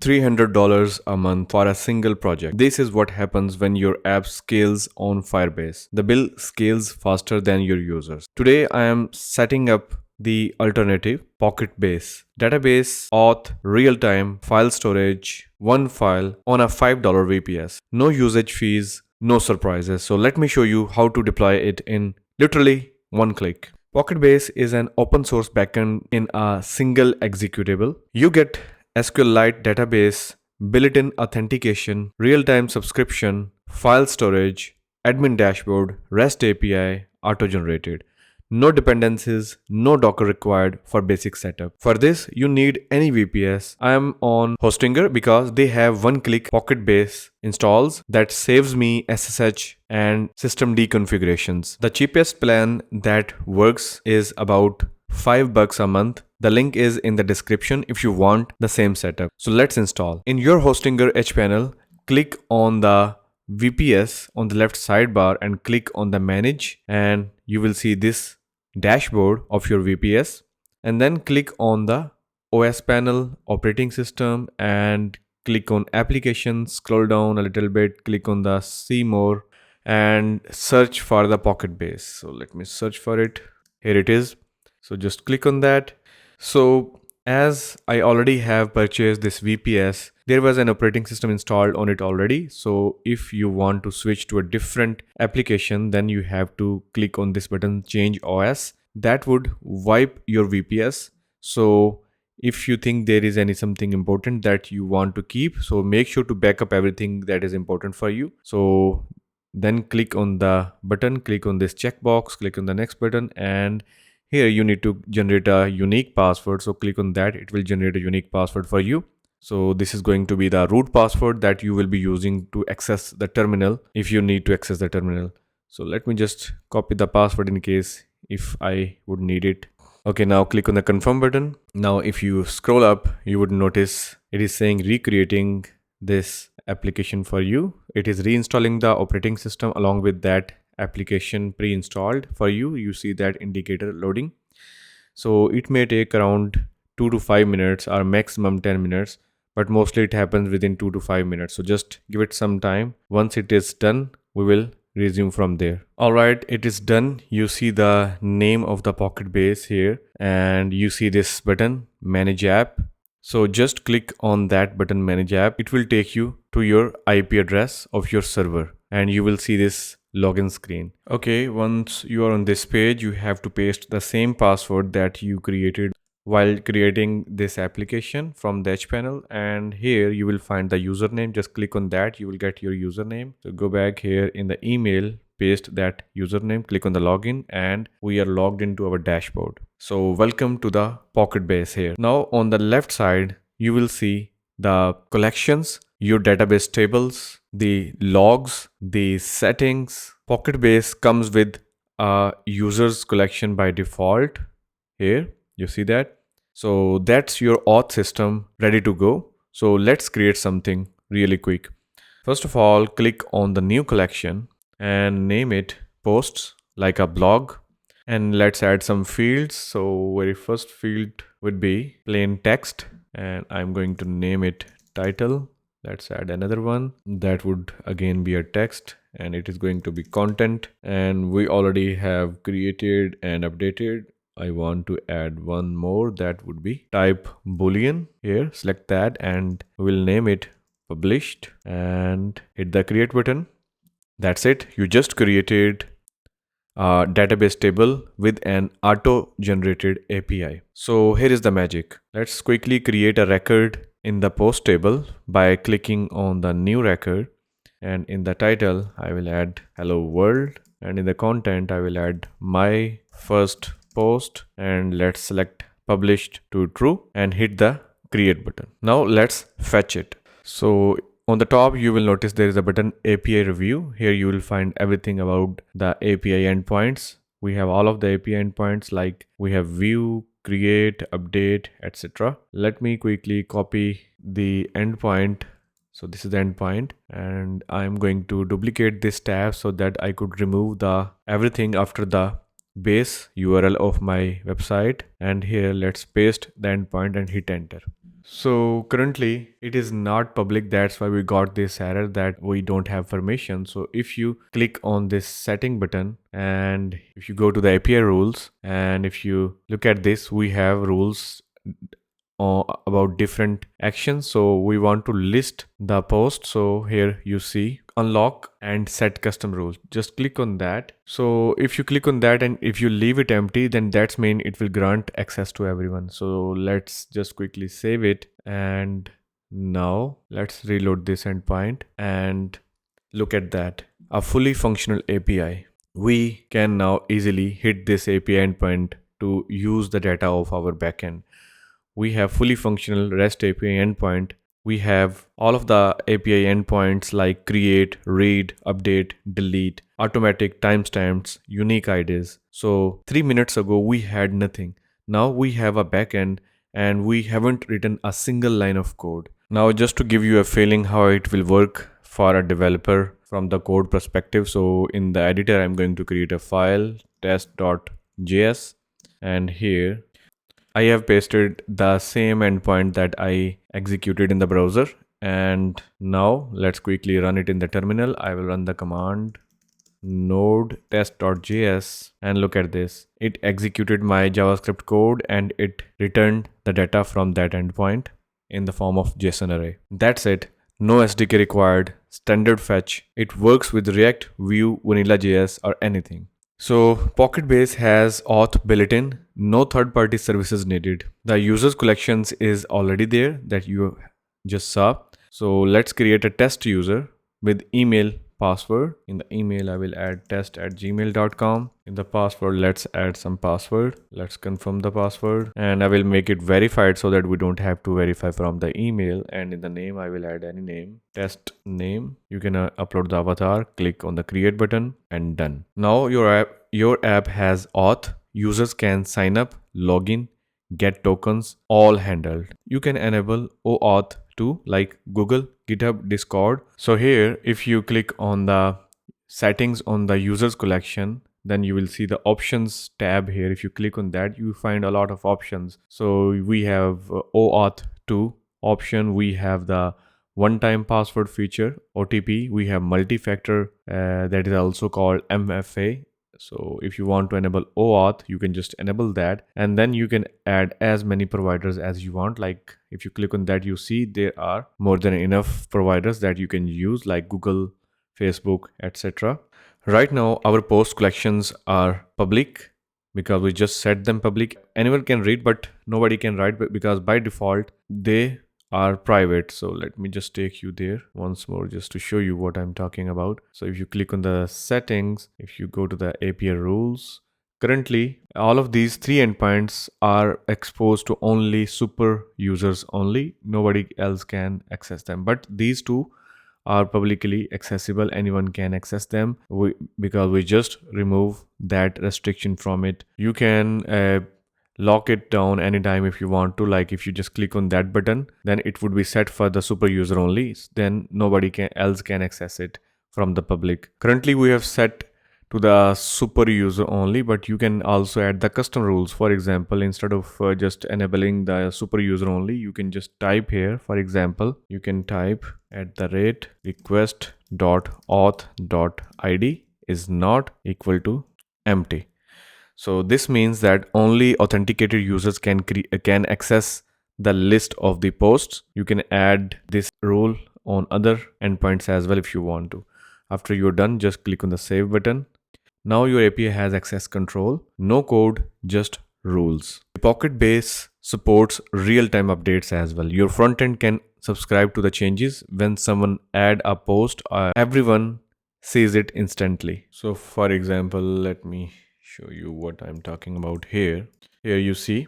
$300 a month for a single project. This is what happens when your app scales on Firebase. The bill scales faster than your users. Today I am setting up the alternative, PocketBase. Database, auth, real-time, file storage, one file on a $5 VPS. No usage fees, no surprises. So let me show you how to deploy it in literally one click. PocketBase is an open source backend in a single executable. You get SQLite database, built-in authentication, real-time subscription, file storage, admin dashboard, REST API, auto-generated. No dependencies, no Docker required for basic setup. For this, you need any VPS. I am on Hostinger because they have one-click PocketBase installs that saves me SSH and system deconfigurations. The cheapest plan that works is about $5 a month. The link is in the description if you want the same setup. So let's install. In your Hostinger hPanel, click on the VPS on the left sidebar and click on the manage, and you will see this dashboard of your VPS, and then click on the OS panel, operating system, and click on applications, scroll down a little bit, click on the see more and search for the PocketBase. So let me search for it. Here it is. So just click on that. So as I already have purchased this VPS, there was an operating system installed on it already. So if you want to switch to a different application, then you have to click on this button, change OS. That would wipe your VPS. So if you think there is something important that you want to keep, so make sure to back up everything that is important for you. So then click on the button, click on this checkbox, click on the next button, and here you need to generate a unique password. So click on that, it will generate a unique password for you. So this is going to be the root password that you will be using to access the terminal if you need to access the terminal. So let me just copy the password in case if I would need it. Okay, now click on the confirm button. Now if you scroll up, you would notice it is saying recreating this application for you. It is reinstalling the operating system along with that application pre-installed for you. You see that indicator loading. So it may take around 2 to 5 minutes or maximum 10 minutes, but mostly it happens within 2 to 5 minutes. So just give it some time. Once it is done, we will resume from there. All right, it is done. You see the name of the PocketBase here, and you see this button, manage app. So just click on that button, manage app. It will take you to your IP address of your server, and you will see this login screen. Okay, once you are on this page, you have to paste the same password that you created while creating this application from the hPanel, and here you will find the username. Just click on that, you will get your username. So go back here in the email, paste that username, click on the login, and we are logged into our dashboard. So welcome to the PocketBase here. Now on the left side, you will see the collections, your database tables, the logs, the settings. PocketBase comes with a users collection by default. Here you see that. So that's your auth system ready to go. So let's create something really quick. First of all, click on the new collection and name it posts, like a blog, and let's add some fields. So very first field would be plain text, and I'm going to name it title. Let's add another one that would again be a text, and it is going to be content, and we already have created and updated. I want to add one more, that would be type boolean. Here select that and we'll name it published and hit the create button. That's it. You just created a database table with an auto generated API. So here is the magic. Let's quickly create a record in the post table by clicking on the new record, and in the title I will add hello world, and in the content I will add my first post, and let's select published to true and hit the create button. Now let's fetch it. So on the top you will notice there is a button API review. Here you will find everything about the API endpoints. We have all of the API endpoints, like we have view, create, update, etc. Let me quickly copy the endpoint. So this is the endpoint, and I'm going to duplicate this tab so that I could remove the everything after the base URL of my website. And here let's paste the endpoint and hit enter. So currently it is not public. That's why we got this error that we don't have permission. So if you click on this setting button and if you go to the API rules and if you look at this, we have rules about different actions. So we want to list the post. So here you see unlock and set custom rules. Just click on that. So if you click on that and if you leave it empty, then that's mean it will grant access to everyone. So let's just quickly save it. And now let's reload this endpoint and look at that. A fully functional API. We can now easily hit this API endpoint to use the data of our backend. We have fully functional REST API endpoint. We have all of the API endpoints like create, read, update, delete, automatic timestamps, unique IDs. So 3 minutes ago, we had nothing. Now we have a backend and we haven't written a single line of code. Now, just to give you a feeling how it will work for a developer from the code perspective. So in the editor, I'm going to create a file test.js and here I have pasted the same endpoint that I executed in the browser. And now let's quickly run it in the terminal. I will run the command node test.js and look at this. It executed my JavaScript code and it returned the data from that endpoint in the form of JSON array. That's it. No SDK required, standard fetch. It works with React, Vue, Vanilla.js or anything. So PocketBase has auth built-in, no third-party services needed. The users collections is already there that you just saw. So let's create a test user with email password. In the email, I will add test@gmail.com. In the password, let's add some password. Let's confirm the password and I will make it verified so that we don't have to verify from the email. And in the name, I will add any name, test name. You can upload the avatar, click on the create button and done. Now your app has auth. Users can sign up, login, get tokens, all handled. You can enable OAuth too, like Google, GitHub, Discord. So here, if you click on the settings on the users collection, then you will see the options tab here. If you click on that, you find a lot of options. So we have OAuth 2 option. We have the one-time password feature, OTP. We have multi-factor that is also called MFA. So if you want to enable OAuth, you can just enable that and then you can add as many providers as you want. Like if you click on that, you see there are more than enough providers that you can use like Google, Facebook, etc. Right now, our post collections are public because we just set them public. Anyone can read, but nobody can write because by default, they are private. So let me just take you there once more just to show you what I'm talking about. So if you click on the settings, if you go to the API rules, currently all of these three endpoints are exposed to only super users only. Nobody else can access them, but these two are publicly accessible. Anyone can access them because we just remove that restriction from it. You can lock it down anytime if you want to. Like if you just click on that button, then it would be set for the super user only. Then nobody else can access it from the public. Currently we have set to the super user only, but you can also add the custom rules. For example, instead of just enabling the super user only, you can just type here. For example, you can type @request.auth.id is not equal to empty. So this means that only authenticated users can access the list of the posts. You can add this rule on other endpoints as well if you want to. After you're done, just click on the save button. Now your API has access control. No code, just rules. PocketBase supports real-time updates as well. Your frontend can subscribe to the changes. When someone add a post, everyone sees it instantly. So for example, let me show you what I'm talking about here. Here you see.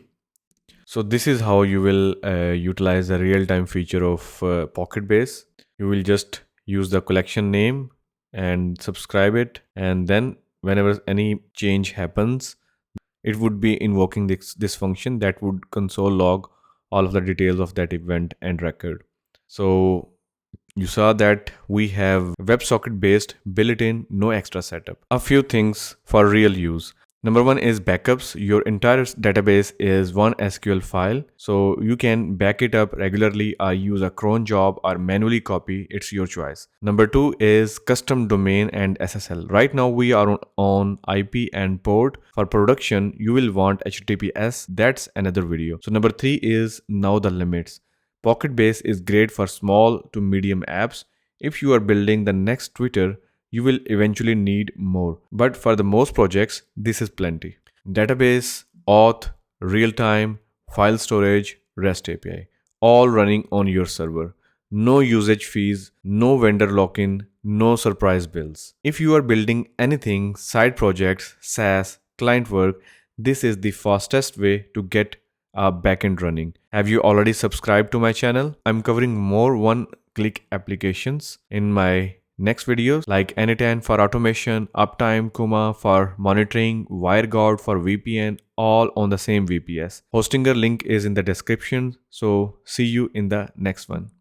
So this is how you will utilize the real-time feature of PocketBase. You will just use the collection name and subscribe it, and then whenever any change happens, it would be invoking this function that would console log all of the details of that event and record. So you saw that we have WebSocket based built-in, no extra setup. A few things for real use. Number one is backups. Your entire database is one SQL file, so you can back it up regularly or use a cron job or manually copy. It's your choice. Number two is custom domain and SSL. Right now we are on IP and port. For production, you will want HTTPS. That's another video. So number three is now the limits. PocketBase is great for small to medium apps. If you are building the next Twitter, you will eventually need more. But for the most projects, this is plenty. Database, auth, real-time, file storage, REST API, all running on your server. No usage fees, no vendor lock-in, no surprise bills. If you are building anything, side projects, SaaS, client work, this is the fastest way to get a backend running. Have you already subscribed to my channel? I'm covering more one-click applications in my next videos like Anytime for automation, Uptime, Kuma for monitoring, WireGuard for VPN, all on the same VPS. Hostinger link is in the description. So see you in the next one.